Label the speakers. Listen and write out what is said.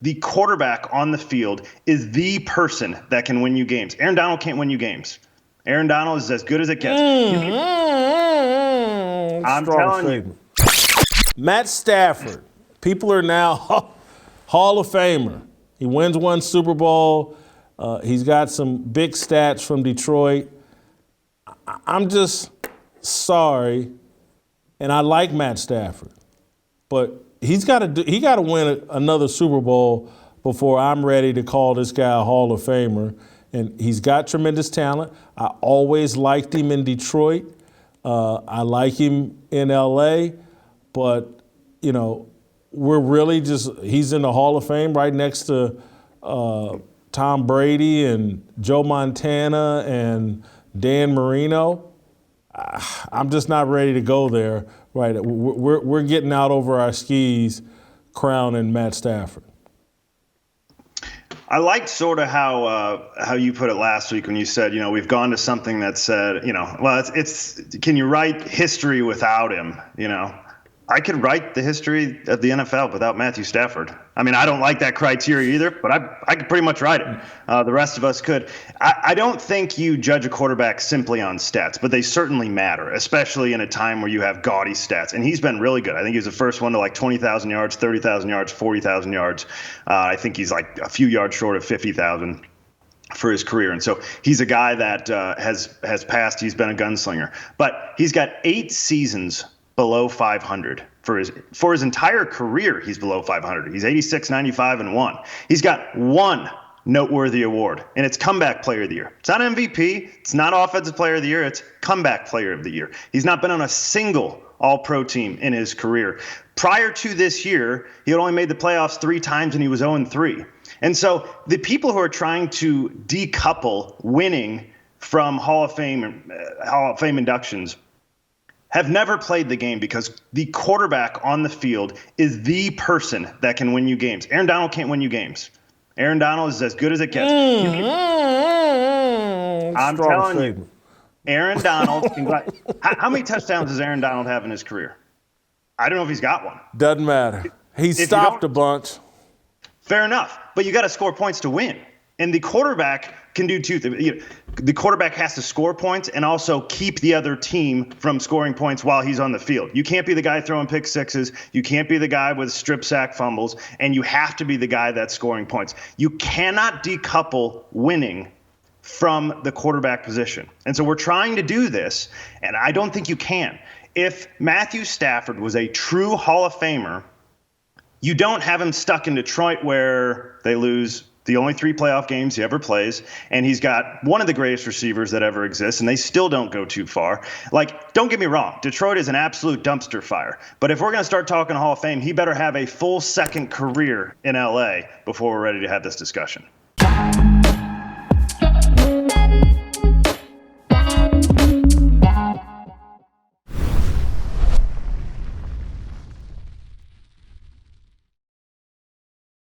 Speaker 1: the quarterback on the field is the person that can win you games. Aaron Donald can't win you games. Aaron Donald is as good as it gets. I'm telling you.
Speaker 2: Matt Stafford. People are now Hall of Famer. He wins one Super Bowl. He's got some big stats from Detroit. I'm just sorry, and I like Matt Stafford, but he got to win another Super Bowl before I'm ready to call this guy a Hall of Famer. And he's got tremendous talent. I always liked him in Detroit. I like him in L.A., but we're really he's in the Hall of Fame right next to Tom Brady and Joe Montana and Dan Marino. I'm just not ready to go there. Right, we're getting out over our skis, crowning Matt Stafford.
Speaker 1: I liked sort of how you put it last week when you said, we've gone to something that said, well, it's can you write history without him? I could write the history of the NFL without Matthew Stafford. I mean, I don't like that criteria either, but I could pretty much write it. The rest of us could. I don't think you judge a quarterback simply on stats, but they certainly matter, especially in a time where you have gaudy stats. And he's been really good. I think he was the first one to like 20,000 yards, 30,000 yards, 40,000 yards. I think he's like a few yards short of 50,000 for his career. And so he's a guy that has passed. He's been a gunslinger. But he's got 8 seasons below 500 for his entire career. He's below 500. He's 86, 95, and 1. He's got one noteworthy award, and it's Comeback Player of the Year. It's not MVP. It's not Offensive Player of the Year. It's Comeback Player of the Year. He's not been on a single All-Pro team in his career. Prior to this year, he had only made the playoffs 3 times, and he was 0-3. And so the people who are trying to decouple winning from Hall of Fame inductions have never played the game, because the quarterback on the field is the person that can win you games. Aaron Donald can't win you games. Aaron Donald is as good as it gets. I'm telling you, Aaron Donald. How many touchdowns does Aaron Donald have in his career? I don't know if he's got one.
Speaker 2: Doesn't matter. He's stopped a bunch.
Speaker 1: Fair enough, but you got to score points to win. And the quarterback can do 2 things. The quarterback has to score points and also keep the other team from scoring points while he's on the field. You can't be the guy throwing pick sixes. You can't be the guy with strip sack fumbles. And you have to be the guy that's scoring points. You cannot decouple winning from the quarterback position. And so we're trying to do this, and I don't think you can. If Matthew Stafford was a true Hall of Famer, you don't have him stuck in Detroit where they lose the only 3 playoff games he ever plays, and he's got one of the greatest receivers that ever exists, and they still don't go too far. Like, don't get me wrong, Detroit is an absolute dumpster fire. But if we're going to start talking Hall of Fame, he better have a full second career in L.A. before we're ready to have this discussion.